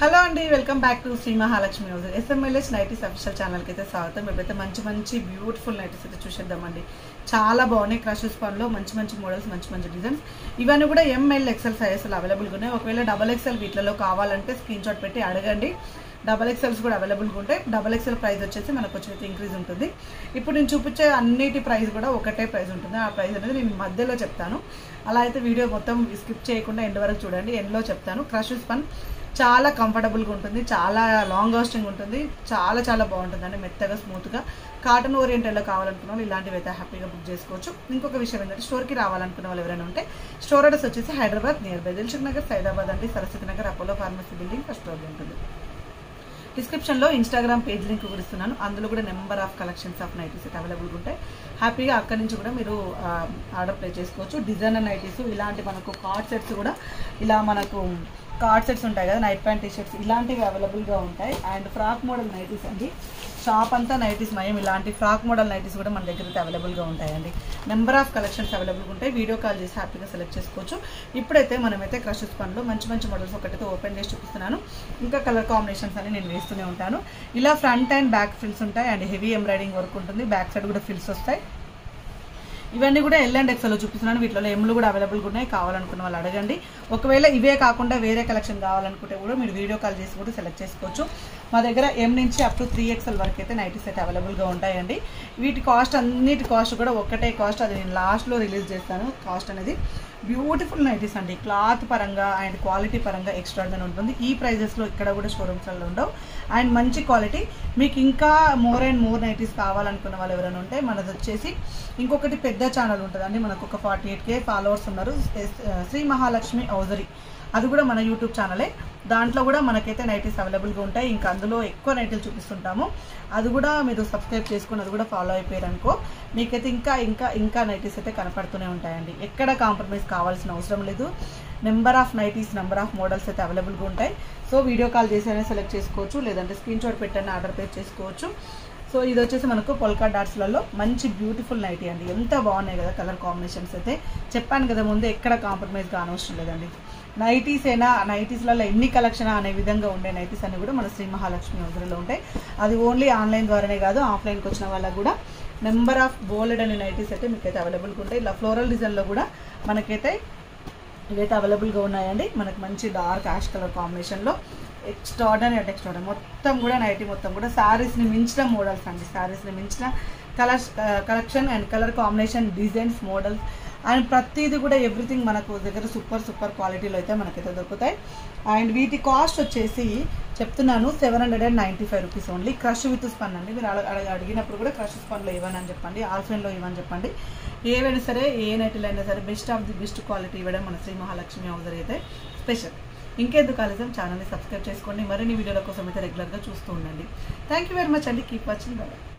Hello అండి, welcome back to Shri Mahalakshmi house. SMLS nighties official ఛానల్కి అయితే స్వాగతం. మేమైతే మంచి మంచి బ్యూటిఫుల్ నైటీస్ అయితే చూసేద్దామండి. చాలా బాగున్నాయి. క్రషెస్ పన్లో మంచి మంచి మోడల్స్, మంచి మంచి డిజైన్స్. ఇవన్నీ కూడా ఎంఎల్ ఎక్సెల్ సైజెస్లో అవైలబుల్గా ఉన్నాయి. ఒకవేళ డబల్ ఎక్సెల్ వీటిలో కావాలంటే స్క్రీన్ షాట్ పెట్టి అడగండి. డబల్ ఎక్సెల్స్ కూడా అవైలబుల్గా ఉంటాయి. డబల్ ఎక్సెల్ ప్రైస్ వచ్చేసి మనకు వచ్చేసి ఇంక్రీజ్ ఉంటుంది. ఇప్పుడు నేను చూపించే అన్నిటి ప్రైస్ కూడా ఒకటే ప్రైస్ ఉంటుంది. ఆ ప్రైస్ అనేది నేను మధ్యలో చెప్తాను. అలా అయితే వీడియో మొత్తం స్కిప్ చేయకుండా ఎండ్ వరకు చూడండి. ఎండ్లో చెప్తాను. క్రషెస్ పన్ చాలా కంఫర్టబుల్గా ఉంటుంది, చాలా లాంగ్ లాస్టింగ్ ఉంటుంది, చాలా చాలా బాగుంటుంది అండి. మెత్తగా స్మూత్గా కాటన్ ఓరియంటెడ్లో కావాలనుకున్న వాళ్ళు ఇలాంటివి అయితే హ్యాపీగా బుక్ చేసుకోవచ్చు. ఇంకొక విషయం ఏంటంటే స్టోర్కి రావాలనుకున్న వాళ్ళు ఎవరైనా ఉంటే స్టోర్ అడ్రస్ వచ్చేసి హైదరాబాద్ నియర్ బై దిల్సుఖ్ నగర్, సైదాబాద్ అండి, Saraswati Nagar, Apollo pharmacy building first ఫ్లోర్లో ఉంటుంది. డిస్క్రిప్షన్లో ఇన్స్టాగ్రామ్ పేజ్ లింక్ కూడా ఇస్తున్నాను. అందులో కూడా number of collections of nighties అయితే అవైలబుల్గా ఉంటాయి. హ్యాపీగా అక్కడి నుంచి కూడా మీరు ఆర్డర్ ప్లేస్ చేసుకోవచ్చు. డిజైనర్ నైటీస్ ఇలాంటి మనకు కార్డ్ సెట్స్ కూడా ఇలా మనకు కార్డ్ సెట్స్ ఉంటాయి కదా, నైట్ ప్యాంట్ టీషర్ట్స్ ఇలాంటివి అవైలబుల్గా ఉంటాయి. అండ్ ఫ్రాక్ మోడల్ నైటీస్ అండి, షాప్ అంతా నైటీస్ మయం. ఇలాంటి ఫ్రాక్ మోడల్ నైటీస్ కూడా మన దగ్గర అయితే అవైలబుల్గా ఉంటాయండి. నెంబర్ ఆఫ్ కలెక్షన్స్ అవైలబుల్గా ఉంటాయి. వీడియో కాల్ చేసి హ్యాపీగా సెలెక్ట్ చేసుకోవచ్చు. ఇప్పుడైతే మనమైతే క్రషెస్ పన్లో మంచి మంచి మోడల్స్ ఒకటైతే ఓపెన్ చేసి చూపిస్తున్నాను. ఇంకా కలర్ కాంబినేషన్స్ అని నేను వేస్తూనే ఉంటాను. ఇలా ఫ్రంట్ అండ్ బ్యాక్ ఫిల్స్ ఉంటాయి అండ్ హెవీ ఎంబ్రాయిడింగ్ వర్క్ ఉంటుంది. బ్యాక్ సైడ్ కూడా ఫిల్స్ వస్తాయి. ఇవన్నీ కూడా ఎల్ అండ్ ఎక్స్ఎల్లో చూపిస్తున్నాను. వీటిలో ఎంలు కూడా అవైలబుల్గా ఉన్నాయి. కావాలనుకున్న వాళ్ళు అడగండి. ఒకవేళ ఇవే కాకుండా వేరే కలెక్షన్ కావాలనుకుంటే కూడా మీరు వీడియో కాల్ చేసి కూడా సెలెక్ట్ చేసుకోవచ్చు. మా దగ్గర ఎం నుంచి అప్ టు 3XL వరకు అయితే నైటీస్ అయితే అవైలబుల్గా ఉంటాయండి. వీటి కాస్ట్ అన్నిటి కాస్ట్ కూడా ఒకటే కాస్ట్. అది నేను లాస్ట్లో రిలీజ్ చేస్తాను. కాస్ట్ అనేది బ్యూటిఫుల్ నైటీస్ అండి. క్లాత్ పరంగా అండ్ క్వాలిటీ పరంగా ఎక్స్ట్రాగా ఉంటుంది. ఈ ప్రైజెస్లో ఇక్కడ కూడా షోరూమ్స్లో ఉండవు. అండ్ మంచి క్వాలిటీ. మీకు ఇంకా మోర్ అండ్ మోర్ నైటీస్ కావాలనుకున్న వాళ్ళు ఎవరైనా ఉంటే మనది వచ్చేసి ఇంకొకటి పెద్ద ఛానల్ ఉంటుందండి. మనకు ఒక 48K ఫాలోవర్స్ ఉన్నారు. శ్రీ మహాలక్ష్మి హౌజరీ, అది కూడా మన యూట్యూబ్ ఛానలే. దాంట్లో కూడా మనకైతే నైటీస్ అవైలబుల్గా ఉంటాయి. ఇంకా అందులో ఎక్కువ నైటీలు చూపిస్తుంటాము. అది కూడా మీరు సబ్స్క్రైబ్ చేసుకుని అది కూడా ఫాలో అయిపోయారు అనుకో, మీకైతే ఇంకా ఇంకా ఇంకా నైటీస్ అయితే కనపడుతూనే ఉంటాయండి. ఎక్కడ కాంప్రమైజ్ కావాల్సిన అవసరం లేదు. Number of nighties, number of models అయితే అవైలబుల్గా ఉంటాయి. సో వీడియో కాల్ చేసి సెలెక్ట్ చేసుకోవచ్చు, లేదంటే స్క్రీన్ షాట్ పెట్టని ఆర్డర్ ప్లేస్ చేసుకోవచ్చు. సో ఇది వచ్చేసి మనకు పొల్కా డాట్స్లలో మంచి బ్యూటిఫుల్ నైటీ అండి. ఎంత బాగున్నాయి కదా కలర్ కాంబినేషన్స్ అయితే. చెప్పాను కదా ముందు, ఎక్కడ కాంప్రమైజ్ కానవసరం లేదండి. నైటీస్ అయినా నైటీస్లలో ఎన్ని కలెక్షన్ అనే విధంగా ఉండే నైటీస్ అన్ని కూడా మన శ్రీ మహాలక్ష్మి హౌజరీలో ఉంటాయి. అది ఓన్లీ ఆన్లైన్ ద్వారానే కాదు, ఆఫ్లైన్కి వచ్చిన వాళ్ళకు కూడా నెంబర్ ఆఫ్ బోల్డ్ అనే నైటీస్ అయితే మీకైతే అవైలబుల్గా ఉంటాయి. ఇలా ఫ్లోరల్ డిజైన్లో కూడా మనకైతే ఇవైతే అవైలబుల్గా ఉన్నాయండి. మనకు మంచి డార్క్ యాష్ కలర్ కాంబినేషన్లో ఎక్స్ట్రాడనరీ అంటే ఎక్స్ట్రాడనరీ మొత్తం కూడా నైటీ మొత్తం కూడా శారీస్ని మించిన మోడల్స్ అండి. శారీస్ని మించిన collection and colour combination, designs, models and ప్రతిదీ కూడా ఎవ్రీథింగ్ మనకు దగ్గర సూపర్ క్వాలిటీలో అయితే మనకైతే దొరుకుతాయి. అండ్ వీటి కాస్ట్ వచ్చేసి చెప్తున్నాను 795 rupees only. Crush with spun అండి. మీరు అడిగినప్పుడు కూడా క్రష్ స్పన్లో ఇవ్వని అని చెప్పండి, ఆల్ఫైన్లో ఇవ్వని చెప్పండి. ఏవైనా సరే, ఏ నైటీలు అయినా సరే best of the best quality ఇవ్వడం మన శ్రీ మహాలక్ష్మి హౌజరీ అయితే స్పెషల్. ఇంకెందుకు ఆలస్యం, ఛానల్ని సబ్స్క్రైబ్ చేసుకోండి. మరిన్ని వీడియోల కోసం అయితే రెగ్యులర్గా చూస్తూ ఉండండి. థ్యాంక్ యూ వెరీ మచ్ అండి. Keep watching.